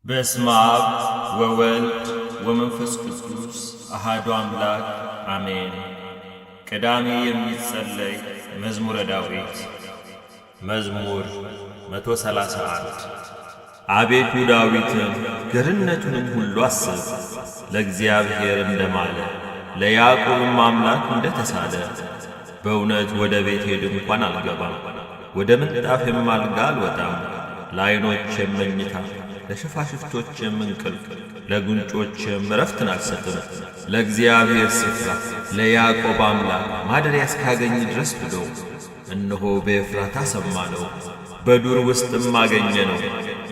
በስመ አብ ወወልድ ወመንፈስ ቅዱስ አሐዱ አምላክ አሜን። ቅዳሜ የሚጸለይ መዝሙረ ዳዊት መዝሙር 131 አቤቱ ዳዊትን ገርነቱንም ሁሉ አስብ። ለእግዚአብሔር እንደማለ ለያዕቆብም አምላክ እንደተሳለ። በእውነት ወደ ቤቴ ድንኳን አልገባም፣ ወደ ምንጣፌም አልጋ አልወጣም። ለዓይኖቼም መኝታ ለሽፋሽፍቶቼም እንቅልፍ ለጉንጮቼም ዕረፍትን አልሰጥም። ለእግዚአብሔር ስፍራ ለያዕቆብ አምላክ ማደሪያ እስካገኝ ድረስ ብሎ እነሆ በኤፍራታ ሰማነው፣ በዱር ውስጥም አገኘነው።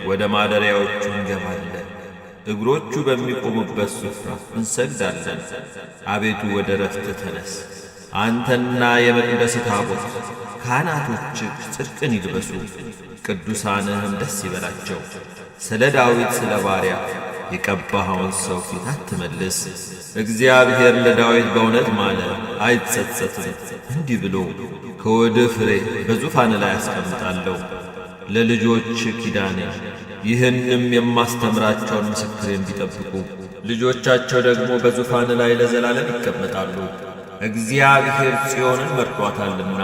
ወደ ማደሪያዎቹ እንገባለን፣ እግሮቹ በሚቆሙበት ስፍራ እንሰግዳለን። አቤቱ ወደ ዕረፍት ተነስ፣ አንተና የመቅደስ ታቦት። ካህናቶችህ ጽድቅን ይልበሱ፣ ቅዱሳንህም ደስ ይበላቸው። ስለ ዳዊት ስለ ባሪያ የቀባኸውን ሰው ፊት አትመልስ። እግዚአብሔር ለዳዊት በእውነት ማለ፣ አይጸጸትም። እንዲህ ብሎ ከወድህ ፍሬ በዙፋን ላይ አስቀምጣለሁ፣ ለልጆች ኪዳኔ ይህንም የማስተምራቸውን ምስክሬን ቢጠብቁ ልጆቻቸው ደግሞ በዙፋን ላይ ለዘላለም ይቀመጣሉ። እግዚአብሔር ጽዮንን መርጧታልና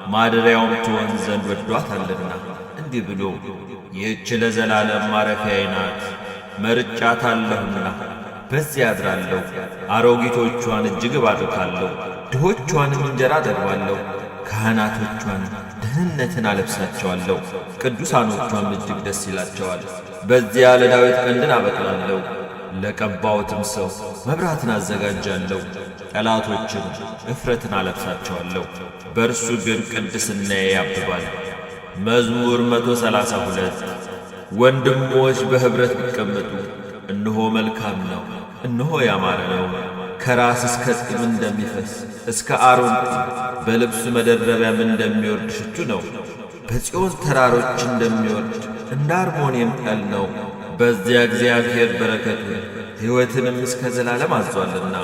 ማደሪያውም ትሆን ዘንድ ወዷታልና እንዲህ ብሎ ይህች ለዘላለም ማረፊያዬ ናት፣ መርጫታለሁና በዚያ አድራለሁ። አሮጊቶቿን እጅግ እባርካለሁ፣ ድሆቿንም እንጀራ አጠግባለሁ። ካህናቶቿን ደህንነትን አለብሳቸዋለሁ፣ ቅዱሳኖቿም እጅግ ደስ ይላቸዋል። በዚያ ለዳዊት ቀንድን አበቅላለሁ፣ ለቀባሁትም ሰው መብራትን አዘጋጃለሁ። ጠላቶችን እፍረትን አለብሳቸዋለሁ፣ በእርሱ ግን ቅድስናዬ ያብባል። መዝሙር 132 ወንድሞች በኅብረት ቢቀመጡ እነሆ መልካም ነው፣ እነሆ ያማረ ነው። ከራስ እስከ ጢም እንደሚፈስ እስከ አሮን በልብሱ መደረቢያም እንደሚወርድ ሽቱ ነው። በጽዮን ተራሮች እንደሚወርድ እንደ አርሞንኤም ጠል ነው። በዚያ እግዚአብሔር በረከቱን ሕይወትንም እስከ ዘላለም አዟልና።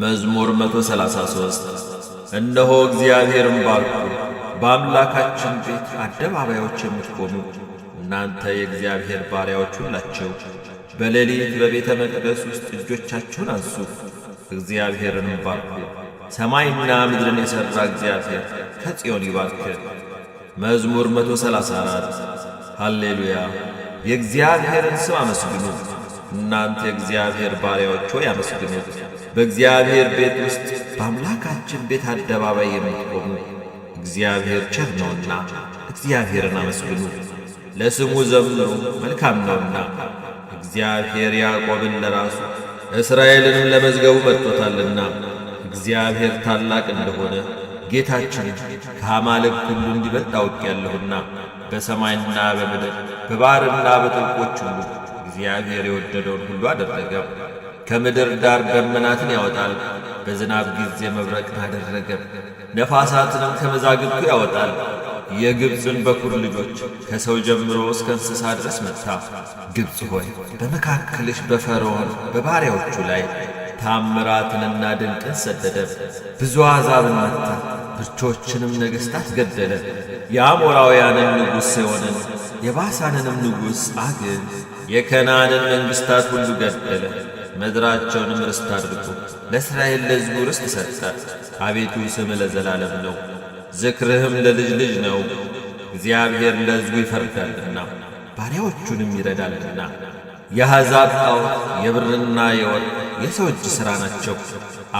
መዝሙር 133 እነሆ እግዚአብሔርን ባርኩ፣ በአምላካችን ቤት አደባባዮች የምትቆሙ እናንተ የእግዚአብሔር ባሪያዎች ሁላችሁ፣ በሌሊት በቤተ መቅደስ ውስጥ እጆቻችሁን አንሱ፣ እግዚአብሔርንም ባርኩ። ሰማይና ምድርን የሠራ እግዚአብሔር ከጽዮን ይባርክ። መዝሙር 134 ሃሌሉያ። የእግዚአብሔርን ስም አመስግኑ፣ እናንተ የእግዚአብሔር ባሪያዎች ሆይ አመስግኑት። በእግዚአብሔር ቤት ውስጥ በአምላካችን ቤት አደባባይ የምትቆሙ እግዚአብሔር ቸር ነውና እግዚአብሔርን አመስግኑ። ለስሙ ዘምሩ፣ መልካም ነውና። እግዚአብሔር ያዕቆብን ለራሱ እስራኤልንም ለመዝገቡ መጥቶታልና። እግዚአብሔር ታላቅ እንደሆነ ጌታችን ከአማልክት ሁሉ እንዲበልጥ አውቄአለሁና። በሰማይና በምድር በባሕርና በጥልቆች ሁሉ እግዚአብሔር የወደደውን ሁሉ አደረገ። ከምድር ዳር ደመናትን ያወጣል፣ በዝናብ ጊዜ መብረቅን አደረገ። ነፋሳትንም ከመዛግብቱ ያወጣል። የግብፅን በኩር ልጆች ከሰው ጀምሮ እስከ እንስሳ ድረስ መታ። ግብፅ ሆይ በመካከልሽ በፈርዖን በባሪያዎቹ ላይ ታምራትንና ድንቅን ሰደደ። ብዙ አሕዛብን መታ፣ ብርቶችንም ነገሥታት ገደለ። የአሞራውያንን ንጉሥ ሴዎንን የባሳንንም ንጉሥ ዐግን የከነዓንን መንግሥታት ሁሉ ገደለ። ምድራቸውንም ርስት አድርጎ ለእስራኤል ለሕዝቡ ርስት ሰጠ። አቤቱ ስምህ ለዘላለም ነው፣ ዝክርህም ለልጅ ልጅ ነው። እግዚአብሔር ለሕዝቡ ይፈርዳልና ባሪያዎቹንም ይረዳልና። የአሕዛብ ጣዖት የብርና የወርቅ የሰው እጅ ሥራ ናቸው።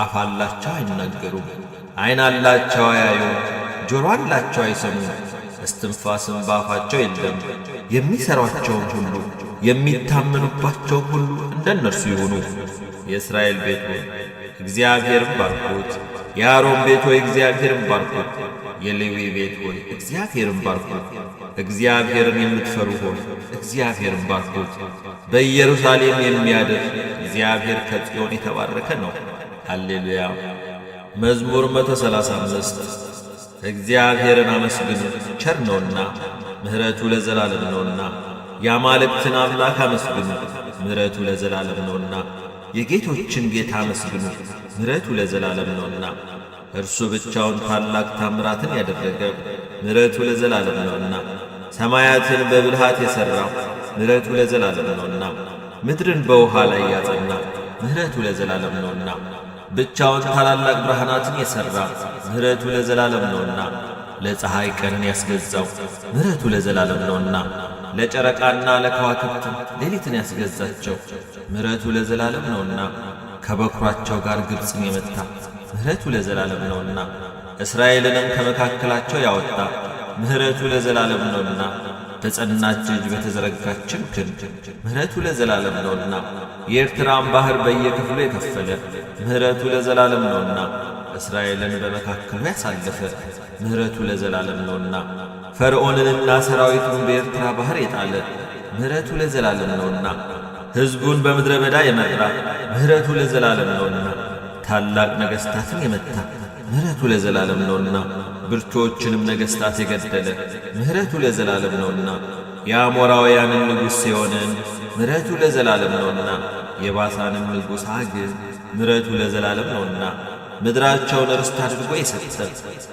አፍ አላቸው አይናገሩም፣ ዐይን አላቸው አያዩም፣ ጆሮ አላቸው አይሰሙም፣ እስትንፋስም በአፋቸው የለም። የሚሠሯቸውም ሁሉ የሚታመኑባቸውም ሁሉ እንደ እነርሱ ይሁኑ። የእስራኤል ቤት ሆይ እግዚአብሔርን ባርኩት። የአሮን ቤት ሆይ እግዚአብሔርን ባርኩት። የሌዊ ቤት ሆይ እግዚአብሔርን ባርኩት። እግዚአብሔርን የምትፈሩ ሆይ እግዚአብሔርን ባርኩት። በኢየሩሳሌም የሚያድር እግዚአብሔር ከጽዮን የተባረከ ነው። ሃሌሉያ። መዝሙር 135 እግዚአብሔርን አመስግኑት፣ ቸር ነውና ምሕረቱ ለዘላለም ነውና። የአማልክትን አምላክ አመስግኑት፣ ምሕረቱ ለዘላለም ነውና። የጌቶችን ጌታ አመስግኑት፣ ምሕረቱ ለዘላለም ነውና። እርሱ ብቻውን ታላቅ ታምራትን ያደረገ ምሕረቱ ለዘላለም ነውና። ሰማያትን በብልሃት የሠራ ምሕረቱ ለዘላለም ነውና። ምድርን በውሃ ላይ ያጸና ምሕረቱ ለዘላለም ነውና። ብቻውን ታላላቅ ብርሃናትን የሠራ ምሕረቱ ለዘላለም ነውና። ለፀሐይ ቀንን ያስገዛው ምሕረቱ ለዘላለም ነውና። ለጨረቃና ለከዋክብት ሌሊትን ያስገዛቸው ምሕረቱ ለዘላለም ነውና። ከበኩራቸው ጋር ግብፅን የመታ ምሕረቱ ለዘላለም ነውና። እስራኤልንም ከመካከላቸው ያወጣ ምሕረቱ ለዘላለም ነውና። በጸናች እጅ በተዘረጋችም ክንድ ምሕረቱ ለዘላለም ነውና። የኤርትራን ባሕር በየክፍሉ የከፈለ ምሕረቱ ለዘላለም ነውና። እስራኤልን በመካከሉ ያሳለፈ ምሕረቱ ለዘላለም ነውና። ፈርዖንንና ሰራዊቱን በኤርትራ ባሕር የጣለ ምሕረቱ ለዘላለም ነውና። ሕዝቡን በምድረ በዳ የመራ ምሕረቱ ለዘላለም ነውና። ታላቅ ነገሥታትን የመታ ምሕረቱ ለዘላለም ነውና። ብርቱዎችንም ነገሥታት የገደለ ምሕረቱ ለዘላለም ነውና። የአሞራውያንን ንጉሥ ሲሆንን ምሕረቱ ለዘላለም ነውና። የባሳንን ንጉሥ ዐግን ምሕረቱ ለዘላለም ነውና። ምድራቸውን ርስት አድርጎ የሰጠ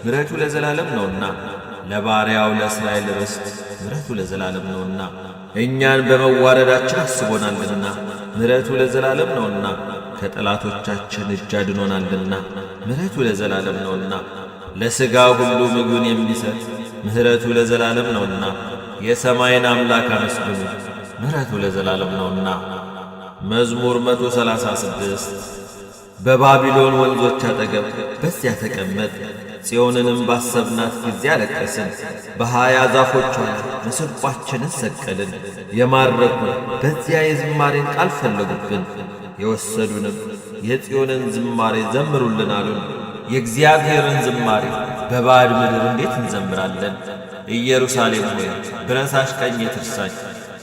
ምሕረቱ ለዘላለም ነውና። ለባሪያው ለእስራኤል ርስት ምሕረቱ ለዘላለም ነውና። እኛን በመዋረዳችን አስቦናልና ምሕረቱ ለዘላለም ነውና። ከጠላቶቻችን እጅ አድኖናልና ምሕረቱ ለዘላለም ነውና። ለሥጋ ሁሉ ምግቡን የሚሰጥ ምሕረቱ ለዘላለም ነውና። የሰማይን አምላክ አመስግኑ ምሕረቱ ለዘላለም ነውና። መዝሙር 136 በባቢሎን ወንዞች አጠገብ በዚያ ተቀመጥ፣ ጽዮንንም ባሰብናት ጊዜ አለቀስን። በሃያ ዛፎቿ ላይ መሰንቋችንን ሰቀልን። የማረኩን በዚያ የዝማሬን ቃል ፈለጉብን። የወሰዱንም የጽዮንን ዝማሬ ዘምሩልን አሉን። የእግዚአብሔርን ዝማሬ በባዕድ ምድር እንዴት እንዘምራለን? ኢየሩሳሌም ሆይ ብረሳሽ ቀኜ ትርሳኝ።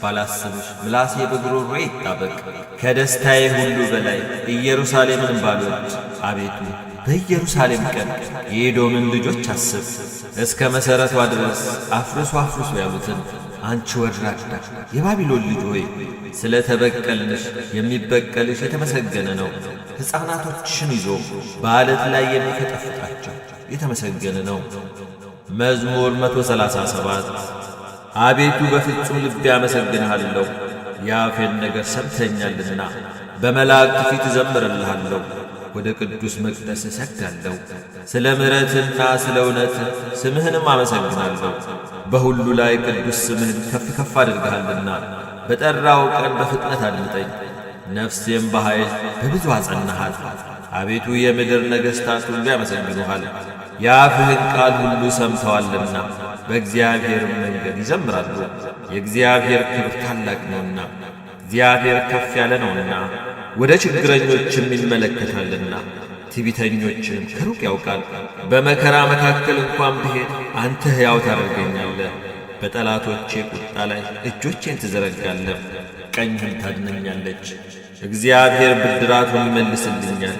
ባላስብሽ ምላሴ በጉሮሮዬ ይጣበቅ። ከደስታዬ ሁሉ በላይ ኢየሩሳሌምን ባልወድ፣ አቤቱ በኢየሩሳሌም ቀን የኤዶምን ልጆች አስብ። እስከ መሠረቷ ድረስ አፍርሱ አፍርሱ ያሉትን አንቺ ወራዳ የባቢሎን ልጅ ሆይ ስለ ተበቀልንሽ የሚበቀልሽ የተመሰገነ ነው። ሕፃናቶችሽን ይዞ በዓለት ላይ የሚፈጠፍጣቸው የተመሰገነ ነው። መዝሙር 137 አቤቱ በፍጹም ልቤ አመሰግንሃለሁ፣ የአፌን ነገር ሰምተኛልና። በመላእክት ፊት እዘምርልሃለሁ፣ ወደ ቅዱስ መቅደስ እሰግዳለሁ። ስለ ምሕረትና ስለ እውነት ስምህንም አመሰግናለሁ። በሁሉ ላይ ቅዱስ ስምህን ከፍ ከፍ አድርገሃልና። በጠራው ቀን በፍጥነት አድምጠኝ። ነፍሴም በኃይል በብዙ አጸናሃት። አቤቱ የምድር ነገሥታት ሁሉ ያመሰግኑሃል፣ የአፍህን ቃል ሁሉ ሰምተዋልና። በእግዚአብሔርም መንገድ ይዘምራሉ። የእግዚአብሔር ክብር ታላቅ ነውና፣ እግዚአብሔር ከፍ ያለ ነውና፣ ወደ ችግረኞችም ይመለከታልና። ትዕቢተኞችንም ከሩቅ ያውቃል። በመከራ መካከል እንኳን ብሄድ አንተ ሕያው ታደርገኛለህ። በጠላቶቼ ቁጣ ላይ እጆቼን ትዘረጋለህ፣ ቀኝህም ታድነኛለች። እግዚአብሔር ብድራቱን ይመልስልኛል።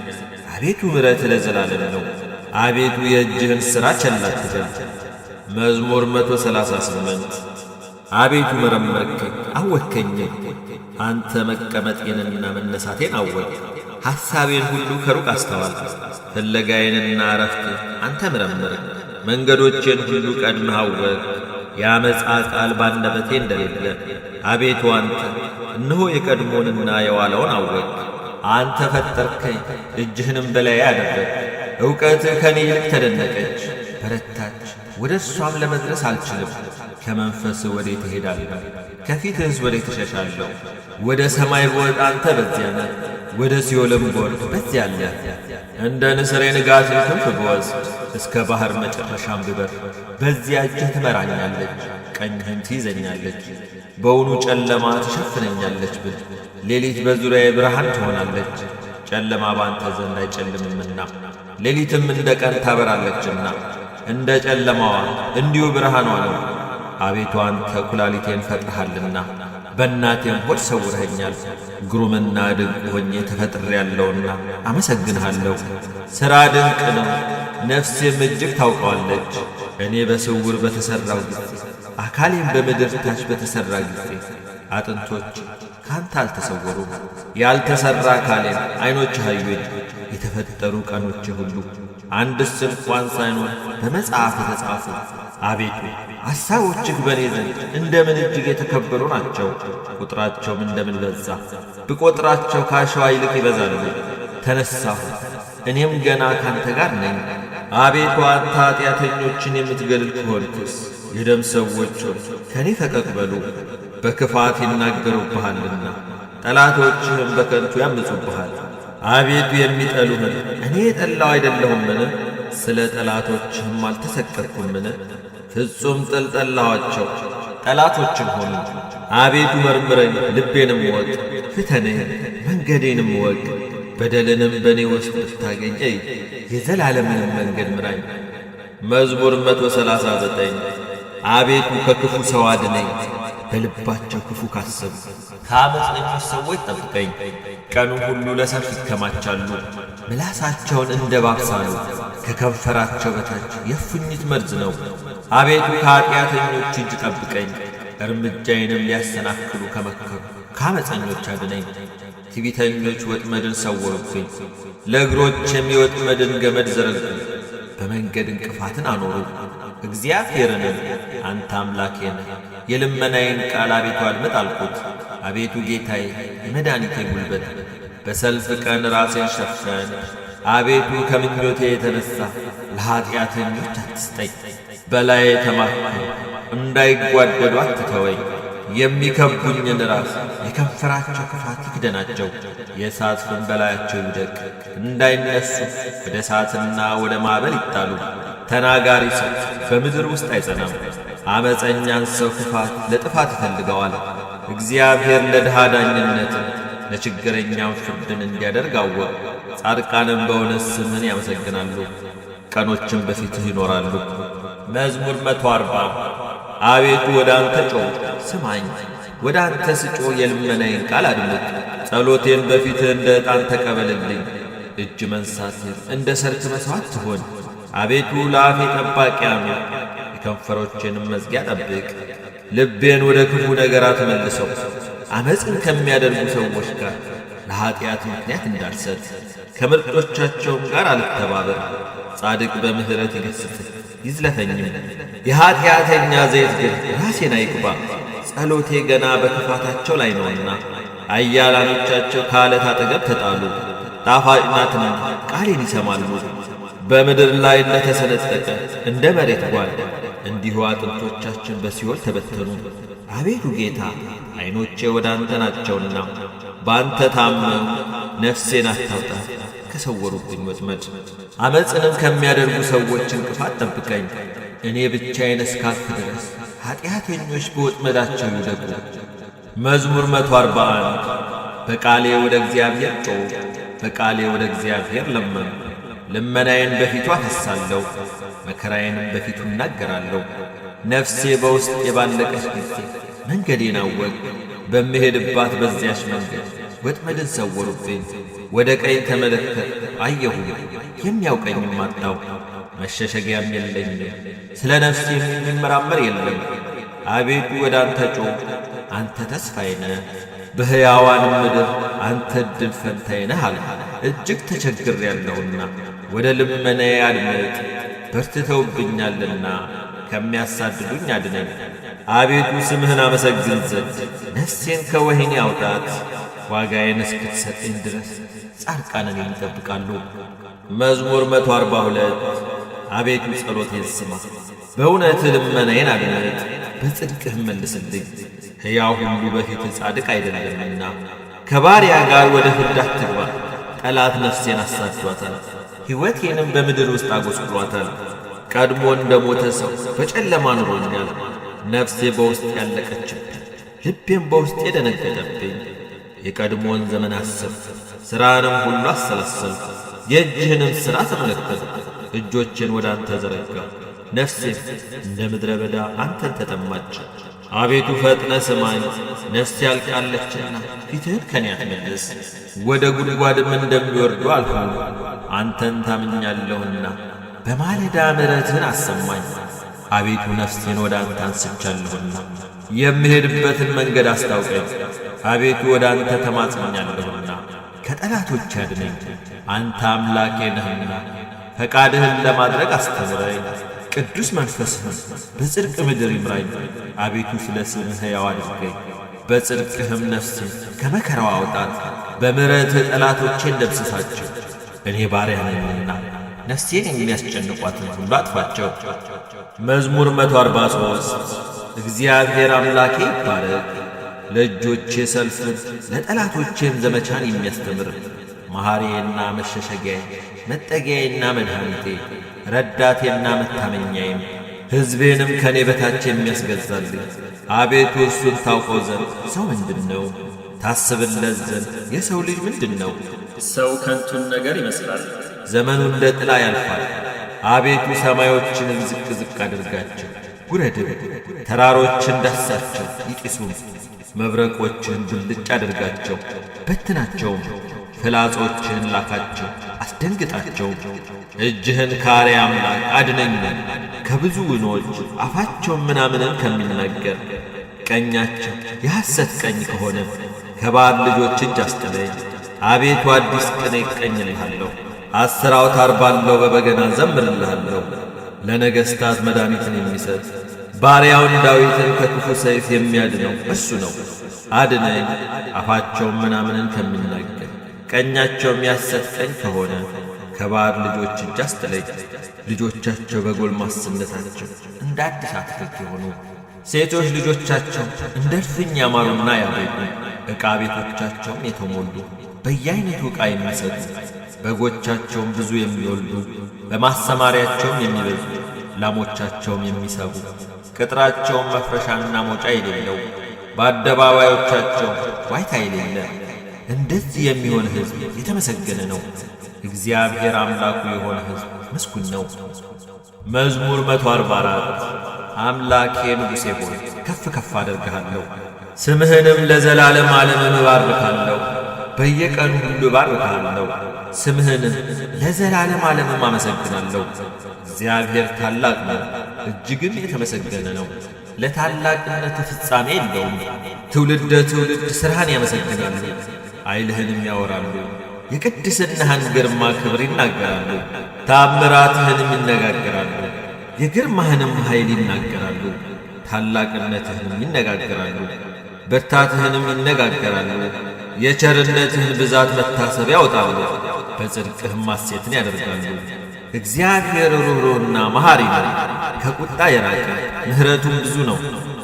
አቤቱ ምሕረትህ ለዘላለም ነው። አቤቱ የእጅህን ሥራ ቸል አትበል። መዝሙር 138 አቤቱ መረመርከኝ አወከኝም። አንተ መቀመጤንና መነሳቴን አወቅ። ሐሳቤን ሁሉ ከሩቅ አስተዋል። ፍለጋዬንና ዕረፍቴን አንተ ምረምር። መንገዶቼን ሁሉ ቀድመህ አወቅ። የዓመፃ ቃል ባንደበቴ እንደሌለ አቤቱ አንተ እነሆ የቀድሞንና የኋላውን አወቅ። አንተ ፈጠርከኝ፣ እጅህንም በላዬ አደረግ። ዕውቀትህ ከኔ ይልቅ ተደነቀች፣ በረታች። ወደ እርሷም ለመድረስ አልችልም። ከመንፈስህ ወዴት እሄዳለሁ? ከፊትህስ ወዴት እሸሻለሁ? ወደ ሰማይ ብወጣ አንተ በዚያ ነህ፣ ወደ ሲኦልም ብወርድ በዚያ አለ። እንደ ንስር የንጋትን ክንፍ ብወስድ እስከ ባሕር መጨረሻም ብበር በዚያ እጅህ ትመራኛለች፣ ቀኝህም ትይዘኛለች። በውኑ ጨለማ ትሸፍነኛለች ብል ሌሊት በዙሪያዬ ብርሃን ትሆናለች። ጨለማ ባንተ ዘንድ አይጨልምምና ሌሊትም እንደ ቀን ታበራለችና እንደ ጨለማዋ እንዲሁ ብርሃኗ ነው። አቤቱ አንተ ኩላሊቴን ፈጥረሃልና በእናቴም ሆድ ሰውረኸኛል። ግሩምና ድንቅ ሆኜ ተፈጥሬአለሁና አመሰግንሃለሁ። ሥራ ድንቅ ነው፣ ነፍሴም እጅግ ታውቀዋለች። እኔ በስውር በተሠራው ጊዜ አካሌም በምድር ታች በተሠራ ጊዜ አጥንቶች ካንተ አልተሰወሩም። ያልተሠራ አካሌም ዐይኖችህ አዩኝ። የተፈጠሩ ቀኖቼ ሁሉ አንድስ እንኳን ሳይኖር በመጽሐፍ የተጻፉ አቤቱ ሐሳቦችህ በእኔ ዘንድ እንደምን እጅግ የተከበሩ ናቸው። ቁጥራቸውም እንደምን በዛ! ብቈጥራቸው ከአሸዋ ይልቅ ይበዛሉ። ተነሣሁ፣ እኔም ገና ካንተ ጋር ነኝ። አቤቱ አንተ ኃጢአተኞችን የምትገድል ከሆንክስ የደም ሰዎች ሆይ ከእኔ ፈቀቅ በሉ። በክፋት ይናገሩብሃልና ጠላቶችህም በከንቱ ያምፁብሃል። አቤቱ የሚጠሉህን እኔ የጠላው አይደለሁምን? ስለ ጠላቶችህም አልተሰቀቅሁምን? ፍጹም ጥል ጠላኋቸው፣ ጠላቶችም ሆኑ። አቤቱ መርምረኝ፣ ልቤንም እወቅ፣ ፍተነኝ፣ መንገዴንም እወቅ። በደልንም በእኔ ውስጥ ብታገኝ የዘላለምንም መንገድ ምራኝ። መዝሙር 139 አቤቱ ከክፉ ሰው አድነኝ፣ በልባቸው ክፉ ካሰቡ ከዓመፀኞች ሰዎች ጠብቀኝ። ቀኑን ሁሉ ለሰልፍ ይከማቻሉ፣ ምላሳቸውን እንደ እባብ ሳሉ፣ ከከንፈራቸው በታች የእፉኝት መርዝ ነው። አቤቱ ከኃጢአተኞች እጅ ጠብቀኝ፣ እርምጃዬንም ሊያሰናክሉ ከመከሩ ከዓመፀኞች አድነኝ። ትዕቢተኞች ወጥመድን ሰወሩብኝ፣ ለእግሮቼም የወጥመድን ገመድ ዘረጉ። በመንገድ እንቅፋትን አኖሩ። እግዚአብሔርንም አንተ አምላኬ ነህ፣ የልመናዬን ቃል አቤቱ አድምጥ አልኩት። አቤቱ ጌታዬ፣ የመድኃኒቴ ጉልበት፣ በሰልፍ ቀን ራሴን ሸፈን። አቤቱ ከምኞቴ የተነሣ ለኀጢአተኞች አትስጠኝ። በላዬ ተማከሩ፣ እንዳይጓደዱ አትተወኝ። የሚከቡኝን ራስ የከንፈራቸው ክፋት ይክደናቸው። የእሳት ፍም በላያቸው ይውደቅ፣ እንዳይነሱ ወደ እሳትና ወደ ማዕበል ይጣሉ። ተናጋሪ ሰው በምድር ውስጥ አይጸናም። ዓመፀኛን ሰው ክፋት ለጥፋት ይፈልገዋል። እግዚአብሔር ለድሃ ዳኝነትን ለችግረኛም ፍርድን እንዲያደርግ አወቅ። ጻድቃንም በእውነት ስምህን ያመሰግናሉ፣ ቀኖችም በፊትህ ይኖራሉ። መዝሙር 140 አቤቱ ወደ አንተ ጮኽ ስማኝ፣ ወደ አንተ ስጮኽ የልመናዬን ቃል አድምጥ። ጸሎቴን በፊትህ እንደ ዕጣን ተቀበልልኝ፣ እጅ መንሣቴን እንደ ሠርክ መሥዋዕት ትሆን። አቤቱ ለአፌ ጠባቂ አኑር፣ የከንፈሮቼንም መዝጊያ ጠብቅ። ልቤን ወደ ክፉ ነገር አትመልሰው፣ ዓመፅን ከሚያደርጉ ሰዎች ጋር ለኀጢአት ምክንያት እንዳልሰጥ፣ ከምርጦቻቸውም ጋር አልተባበር። ጻድቅ በምሕረት ይገሥጽህ ይዝለፈኝም፣ የኀጢአተኛ ዘይት ግን ራሴን አይቅባ። ጸሎቴ ገና በክፋታቸው ላይ ነውና ኃያላኖቻቸው ከዓለት አጠገብ ተጣሉ። ጣፋጭ ናትና ቃሌን ይሰማሉ። በምድር ላይ እንደ ተሰነጠቀ እንደ መሬት ጓል እንዲሁ አጥንቶቻችን በሲኦል ተበተኑ። አቤቱ ጌታ ዐይኖቼ ወደ አንተ ናቸውና በአንተ ታመኑ። ነፍሴን አታውጣ ከሰወሩብኝ ወጥመድ፣ ዓመፅንም ከሚያደርጉ ሰዎች እንቅፋት ጠብቀኝ። እኔ ብቻዬን እስካልፍ ድረስ ኀጢአተኞች በወጥመዳቸው ይውደቁ። መዝሙር 141 በቃሌ ወደ እግዚአብሔር ጮኽ፣ በቃሌ ወደ እግዚአብሔር ለመንሁ። ልመናዬን በፊቱ አፈሳለሁ፣ መከራዬንም በፊቱ እናገራለሁ። ነፍሴ በውስጤ ባለቀች ጊዜ መንገዴን አወቅሁ። በምሄድባት በዚያች መንገድ ወጥመድን ሰወሩብኝ። ወደ ቀኝ ተመለከትሁ አየሁም፣ የሚያውቀኝም አጣሁ። መሸሸጊያም የለኝም፣ ስለ ነፍሴ የሚመራመር የለም። አቤቱ ወደ አንተ ጮኽሁ፣ አንተ ተስፋዬ ነህ። በሕያዋንም ምድር አንተ ዕድል ፈንታዬ ነህ አልሁ። እጅግ ተቸግሬአለሁና ወደ ልመናዬ አድምጥ። በርትተውብኛልና ከሚያሳድዱኝ አድነኝ። አቤቱ ስምህን አመሰግን ዘንድ ነፍሴን ከወህኒ አውጣት። ዋጋዬን እስክትሰጠኝ ድረስ ጻድቃንን ይጠብቃሉ። መዝሙር 142 አቤቱ ጸሎቴን ስማ፣ በእውነትህ ልመናዬን አድምጥ፣ በጽድቅህም መልስልኝ። ሕያው ሁሉ በፊትህ ጻድቅ አይደለምና ከባሪያ ጋር ወደ ፍርድ አትግባ። ጠላት ነፍሴን አሳድዷታል፣ ሕይወቴንም በምድር ውስጥ አጐስቁሏታል። ቀድሞ እንደ ሞተ ሰው በጨለማ ኑሮኛል። ነፍሴ በውስጥ ያለቀችብኝ፣ ልቤም በውስጥ የደነገጠብኝ። የቀድሞውን ዘመን አሰብሁ፣ ሥራንም ሁሉ አሰላሰልሁ። የእጅህንም ሥራ ተመለከትሁ፣ እጆቼን ወደ አንተ ዘረጋሁ። ነፍሴም እንደ ምድረ በዳ አንተን ተጠማች። አቤቱ ፈጥነ ስማኝ፣ ነፍሴ ያልቃለችና ፊትህን ከኔ አትመልስ። ወደ ጉድጓድም እንደሚወርዱ አልሆኑ፣ አንተን ታምኛለሁና በማለዳ ምሕረትህን አሰማኝ። አቤቱ ነፍሴን ወደ አንተ አንስቻለሁና የምሄድበትን መንገድ አስታውቀኝ። አቤቱ ወደ አንተ ተማጽኛለሁና ከጠላቶች አድነኝ። አንተ አምላኬ ነህና ፈቃድህን ለማድረግ አስተምረኝ። ቅዱስ መንፈስህን በጽድቅ ምድር ይምራኝ። አቤቱ ስለ ስምህ ሕያው አድርገኝ፣ በጽድቅህም ነፍሴን ከመከራው አውጣት። በምሕረትህ ጠላቶቼን ደምስሳቸው። እኔ ባሪያ ነኝና ነፍሴን የሚያስጨንቋትን ሁሉ አጥፋቸው። መዝሙር 143 እግዚአብሔር አምላኬ ይባረክ። ለእጆቼ ሰልፍን ለጠላቶቼም ዘመቻን የሚያስተምር መሐሪዬና መሸሸጊያዬ መጠጊያዬና መድኃኒቴ ረዳቴና መታመኛዬም ሕዝቤንም ከኔ በታች የሚያስገዛልኝ አቤቱ እርሱን ታውቀው ዘንድ ሰው ምንድን ነው? ታስብለት ዘንድ የሰው ልጅ ምንድን ነው? ሰው ከንቱን ነገር ይመስላል፣ ዘመኑ እንደ ጥላ ያልፋል። አቤቱ ሰማዮችንም ዝቅ ዝቅ አድርጋቸው፣ ውረድም ተራሮችን ዳሳቸው ይጢሱም። መብረቆችን ብልጭ አድርጋቸው፣ በትናቸውም። ፍላጾችህን ላካቸው አስደንግጣቸው። እጅህን ከአርያ አምላክ አድነኝ ከብዙ ውኖች አፋቸውን ምናምንን ከሚናገር ቀኛቸው የሐሰት ቀኝ ከሆነ ከባዕድ ልጆች እጅ አስጥለኝ። አቤቱ አዲስ ቅኔ እቀኝልሃለሁ፣ 10 አውታር ባለው በበገና ዘምርልሃለሁ። ለነገሥታት መድኃኒትን የሚሰጥ ባሪያውን ዳዊትን ከክፉ ሰይፍ የሚያድነው እርሱ ነው። አድነኝ አፋቸውን ምናምንን ከሚናገር ቀኛቸውም የሐሰት ቀኝ ከሆነ ከባዕድ ልጆች እጅ አስጥለኝ። ልጆቻቸው በጎልማስነታቸው እንደ አዲስ አትክልት የሆኑ ሴቶች ልጆቻቸው እንደ እልፍኝ ያማሩና ያጌጡ ዕቃ ቤቶቻቸውም የተሞሉ በየአይነቱ ዕቃ የሚሰጡ በጎቻቸውም ብዙ የሚወልዱ በማሰማሪያቸውም የሚበዙ ላሞቻቸውም የሚሰቡ ቅጥራቸውም መፍረሻና መውጫ የሌለው በአደባባዮቻቸው ዋይታ የሌለ እንደዚህ የሚሆን ሕዝብ የተመሰገነ ነው። እግዚአብሔር አምላኩ የሆነ ሕዝብ ምስጉን ነው። መዝሙር 144 አምላኬ ንጉሴ ሆይ ከፍ ከፍ አደርግሃለሁ፣ ስምህንም ለዘላለም ዓለምም እባርካለሁ። በየቀኑ ሁሉ እባርካለሁ፣ ስምህንም ለዘላለም ዓለምም አመሰግናለሁ። እግዚአብሔር ታላቅ ነው፣ እጅግም የተመሰገነ ነው። ለታላቅነት ፍጻሜ የለውም። ትውልደ ትውልድ ሥራህን ያመሰግናሉ፣ ኃይልህንም ያወራሉ። የቅድስናህን ግርማ ክብር ይናገራሉ፣ ታምራትህንም ይነጋገራሉ። የግርማህንም ኃይል ይናገራሉ፣ ታላቅነትህንም ይነጋገራሉ። ብርታትህንም ይነጋገራሉ። የቸርነትህን ብዛት መታሰብ ያወጣሉ፣ በጽድቅህም ሐሴትን ያደርጋሉ። እግዚአብሔር ሩኅሩህና መሐሪ ነው፣ ከቁጣ የራቀ ምሕረቱም ብዙ ነው።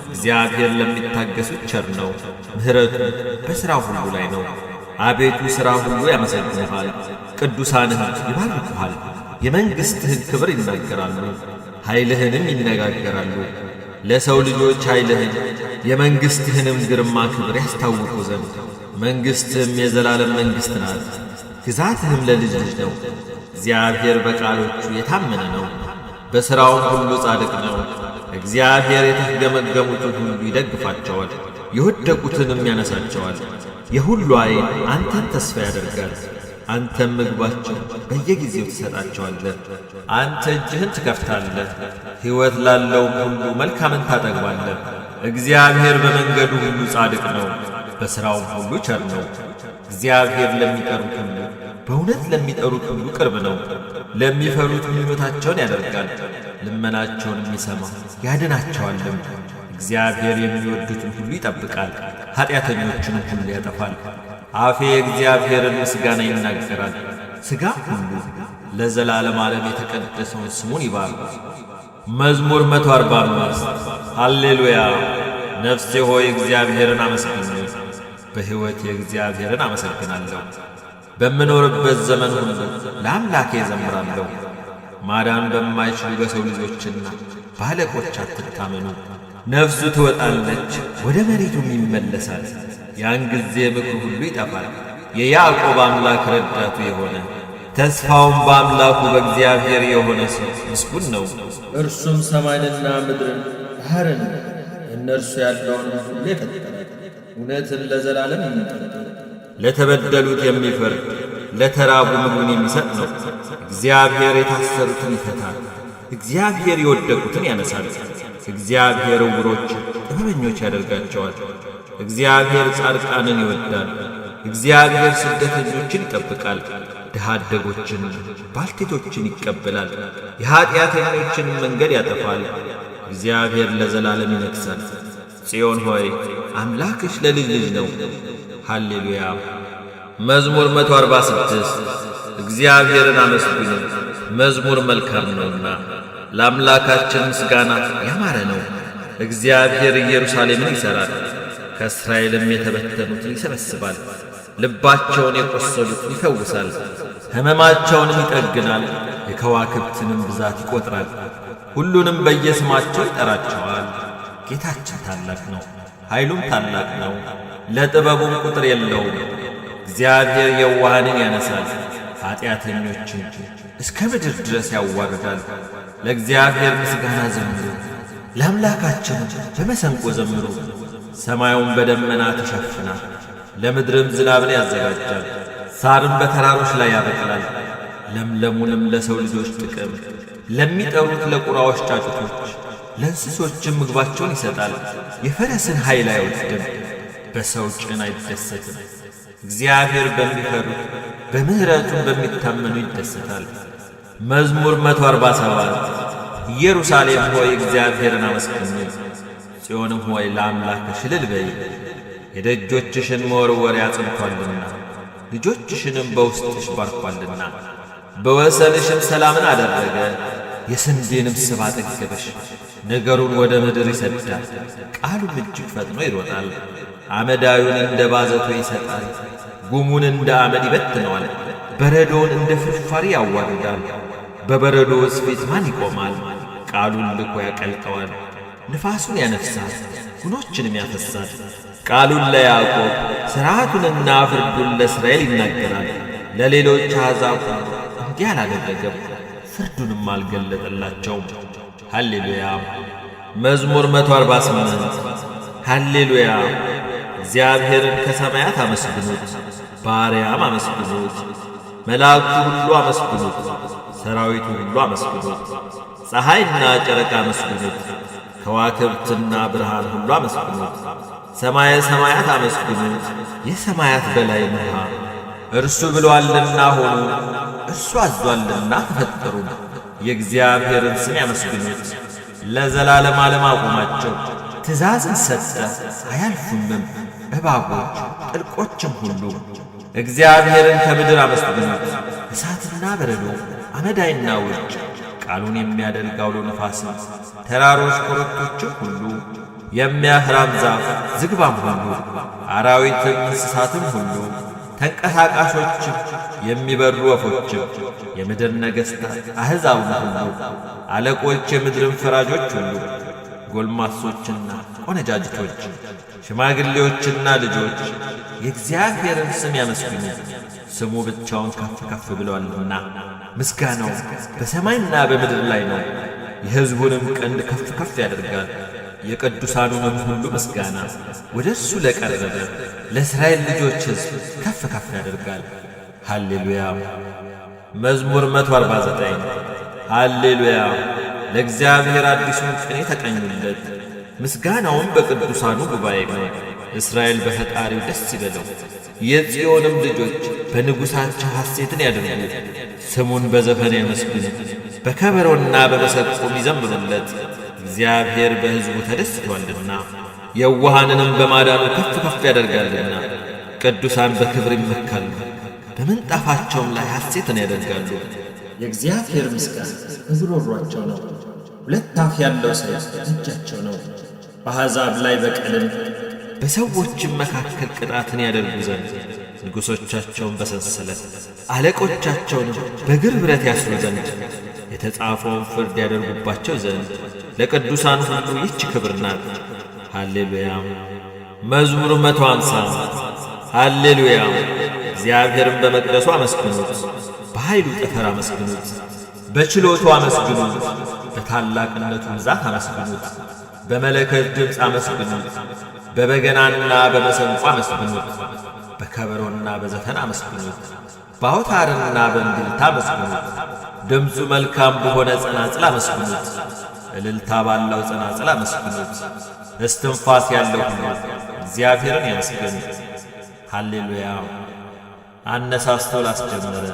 እግዚአብሔር ለሚታገሱት ቸር ነው፣ ምሕረቱ በሥራው ሁሉ ላይ ነው። አቤቱ ሥራ ሁሉ ያመሰግንሃል፣ ቅዱሳንህም ይባርኩሃል። የመንግሥትህን ክብር ይናገራሉ፣ ኃይልህንም ይነጋገራሉ። ለሰው ልጆች ኃይልህን የመንግሥትህንም ግርማ ክብር ያስታውቁ ዘንድ መንግሥትህም የዘላለም መንግሥት ናት፣ ግዛትህም ለልጅ ልጅ ነው። እግዚአብሔር በቃሎቹ የታመነ ነው፣ በሥራውም ሁሉ ጻድቅ ነው። እግዚአብሔር የተገመገሙትን ሁሉ ይደግፋቸዋል፣ የወደቁትንም ያነሳቸዋል። የሁሉ ዓይን አንተን ተስፋ ያደርጋል፣ አንተም ምግባቸው በየጊዜው ትሰጣቸዋለህ። አንተ እጅህን ትከፍታለህ፣ ሕይወት ላለውም ሁሉ መልካምን ታጠግባለህ። እግዚአብሔር በመንገዱ ሁሉ ጻድቅ ነው፣ በሥራውም ሁሉ ቸር ነው። እግዚአብሔር ለሚጠሩት ሁሉ በእውነት ለሚጠሩት ሁሉ ቅርብ ነው። ለሚፈሩት ምኞታቸውን ያደርጋል፣ ልመናቸውን የሚሰማ ያድናቸዋልም። እግዚአብሔር የሚወዱትን ሁሉ ይጠብቃል፣ ኀጢአተኞችንም ሁሉ ያጠፋል። አፌ እግዚአብሔርን ምስጋና ይናገራል፣ ሥጋ ሁሉ ለዘላለም ዓለም የተቀደሰውን ስሙን ይባርኩ። መዝሙር 145 ሃሌሉያ። ነፍሴ ሆይ እግዚአብሔርን አመስግኑ፣ በሕይወቴ እግዚአብሔርን አመሰግናለሁ። በምኖርበት ዘመን ሁሉ ለአምላኬ እዘምራለሁ። ማዳን በማይችሉ በሰው ልጆችና በአለቆች አትታመኑ። ነፍሱ ትወጣለች ወደ መሬቱም ይመለሳል። ያን ጊዜ ምክሩ ሁሉ ይጠፋል። የያዕቆብ አምላክ ረዳቱ የሆነ ተስፋውም በአምላኩ በእግዚአብሔር የሆነ ሰው ምስጉን ነው። እርሱም ሰማይንና ምድርን ባሕርን እነርሱ ያለውን ሁሉ የፈጠረ እውነትን ለዘላለም የሚጠብቅ ለተበደሉት የሚፈርድ ለተራቡ ምግቡን የሚሰጥ ነው። እግዚአብሔር የታሰሩትን ይፈታል፣ እግዚአብሔር የወደቁትን ያነሳል። እግዚአብሔር ዕውሮች ጥበበኞች ያደርጋቸዋል። እግዚአብሔር ጻድቃንን ይወዳል፣ እግዚአብሔር ስደተኞችን ይጠብቃል፣ ድሃ አደጎችን ባልቴቶችን ይቀበላል፣ የኀጢአተኞችን መንገድ ያጠፋል። እግዚአብሔር ለዘላለም ይነግሣል። ጽዮን ሆይ አምላክሽ ለልጅ ልጅ ነው። ሃሌሉያ። መዝሙር 146 እግዚአብሔርን አመስግኑ፣ መዝሙር መልካም ነውና ለአምላካችን ምስጋና ያማረ ነው። እግዚአብሔር ኢየሩሳሌምን ይሠራል፣ ከእስራኤልም የተበተኑትን ይሰበስባል። ልባቸውን የቈሰሉትን ይፈውሳል፣ ሕመማቸውንም ይጠግናል። የከዋክብትንም ብዛት ይቈጥራል፣ ሁሉንም በየስማቸው ይጠራቸዋል። ጌታችን ታላቅ ነው፣ ኃይሉም ታላቅ ነው፣ ለጥበቡም ቁጥር የለውም። እግዚአብሔር የዋሃንን ያነሳል፣ ኀጢአተኞችን እስከ ምድር ድረስ ያዋርዳል። ለእግዚአብሔር ምስጋና ዘምሩ፣ ለአምላካችን በመሰንቆ ዘምሩ። ሰማዩን በደመና ተሸፍናል፣ ለምድርም ዝናብን ያዘጋጃል። ሳርም በተራሮች ላይ ያበቅላል፣ ለምለሙንም ለሰው ልጆች ጥቅም፣ ለሚጠሩት ለቁራዎች ጫጩቶች፣ ለእንስሶችም ምግባቸውን ይሰጣል። የፈረስን ኃይል አይወስድም፣ በሰው ጭን አይደሰትም። እግዚአብሔር በሚፈሩት በምሕረቱም በሚታመኑ ይደሰታል። መዝሙር 147 ኢየሩሳሌም ሆይ እግዚአብሔርን አመስግኚ፣ ጽዮንም ሆይ ለአምላክሽ እልል በዪ። የደጆችሽን መወርወሪያ አጽንቶአልና ልጆችሽንም በውስጥሽ ባርኳልና። በወሰንሽም ሰላምን አደረገ፣ የስንዴንም ስብ አጠገበሽ። ነገሩን ወደ ምድር ይሰዳል፣ ቃሉም እጅግ ፈጥኖ ይሮጣል። አመዳዩን እንደ ባዘቶ ይሰጣል፣ ጉሙን እንደ አመድ ይበትነዋል። በረዶውን እንደ ፍርፋሪ ያዋርዳል። በበረዶውስ ፊት ማን ይቆማል? ቃሉን ልኮ ያቀልጠዋል። ንፋሱን ያነፍሳል፣ ጉኖችንም ያፈሳል። ቃሉን ለያዕቆብ ሥርዓቱንና ፍርዱን ለእስራኤል ይናገራል። ለሌሎች አሕዛብ እንዲህ አላደረገም፣ ፍርዱንም አልገለጠላቸውም። ሃሌሉያ። መዝሙር 148 ሃሌሉያ። እግዚአብሔርን ከሰማያት አመስግኑት፣ በአርያም አመስግኑት። መላእክቱ ሁሉ አመስግኑት፣ ሰራዊቱ ሁሉ አመስግኑት። ፀሐይና ጨረቃ አመስግኑት፣ ከዋክብትና ብርሃን ሁሉ አመስግኑት። ሰማየ ሰማያት አመስግኑት፣ የሰማያት በላይ ምሃ። እርሱ ብሎአልና ሆኑ፣ እርሱ አዟልና ተፈጠሩ። የእግዚአብሔርን ስም ያመስግኑት፣ ለዘላለም ዓለም አቁማቸው። ትእዛዝን ሰጠ አያልፉምም፣ እባቦች ጥልቆችም ሁሉ። እግዚአብሔርን ከምድር አመስግኑት፣ እሳትና በረዶ አመዳይና ውርጭ። ቃሉን የሚያደርግ አውሎ ነፋስም፣ ተራሮች ኮረብቶችም ሁሉ፣ የሚያፍራም ዛፍ ዝግባም ሁሉ፣ አራዊትም እንስሳትም ሁሉ፣ ተንቀሳቃሾችም የሚበሩ ወፎችም፣ የምድር ነገሥታት አሕዛብም ሁሉ፣ አለቆች የምድርም ፈራጆች ሁሉ፣ ጎልማሶችና ቆነጃጅቶች፣ ሽማግሌዎችና ልጆች የእግዚአብሔርን ስም ያመስግኑ። ስሙ ብቻውን ከፍ ከፍ ብሎአልና፣ ምስጋናው በሰማይና በምድር ላይ ነው። የሕዝቡንም ቀንድ ከፍ ከፍ ያደርጋል፣ የቅዱሳኑንም ሁሉ ምስጋና ወደ እርሱ ለቀረበ ለእስራኤል ልጆች ሕዝብ ከፍ ከፍ ያደርጋል። ሃሌሉያ። መዝሙር 149 ሃሌሉያ። ለእግዚአብሔር አዲሱን ቅኔ ተቀኙለት፣ ምስጋናውም በቅዱሳኑ ጉባኤ ነው። እስራኤል በፈጣሪው ደስ ይበለው፣ የጽዮንም ልጆች በንጉሣቸው ሐሴትን ያድርጉ። ስሙን በዘፈን ያመስግኑ፣ በከበሮና በመሰንቆም ይዘምሩለት። እግዚአብሔር በሕዝቡ ተደስቶአልና የዋሃንንም በማዳኑ ከፍ ከፍ ያደርጋልና። ቅዱሳን በክብር ይመካሉ፣ በምንጣፋቸውም ላይ ሐሴትን ያደርጋሉ። የእግዚአብሔር ምስጋና በጉሮሯቸው ነው፣ ሁለት አፍ ያለው ሰይፍ በእጃቸው ነው። በአሕዛብ ላይ በቀልን በሰዎችም መካከል ቅጣትን ያደርጉ ዘንድ ንጉሶቻቸውን በሰንሰለት አለቆቻቸውንም በእግር ብረት ያስሩ ዘንድ የተጻፈውን ፍርድ ያደርጉባቸው ዘንድ ለቅዱሳን ሁሉ ይህች ክብር ናት። ሃሌሉያ። መዝሙር 150 ሃሌሉያ። እግዚአብሔርን በመቅደሱ አመስግኑት፣ በኃይሉ ጠፈር አመስግኑት፣ በችሎቱ አመስግኑት፣ በታላቅነቱ ብዛት አመስግኑት። በመለከት ድምፅ አመስግኑት፣ በበገናና በመሰንቆ አመስግኑት፣ በከበሮና በዘፈን አመስግኑት፣ በአውታርና በእንቢልታ አመስግኑት። ድምፁ መልካም በሆነ ጸናጽል አመስግኑት፣ እልልታ ባለው ጸናጽል አመስግኑት። እስትንፋስ ያለው ሁሉ እግዚአብሔርን ያመስግን። ሃሌሉያ። አነሳስቶ ላስጀመረ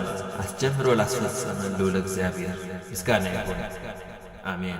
አስጀምሮ ላስፈጸመ ልዑል እግዚአብሔር ምስጋና ይሁን። አሜን።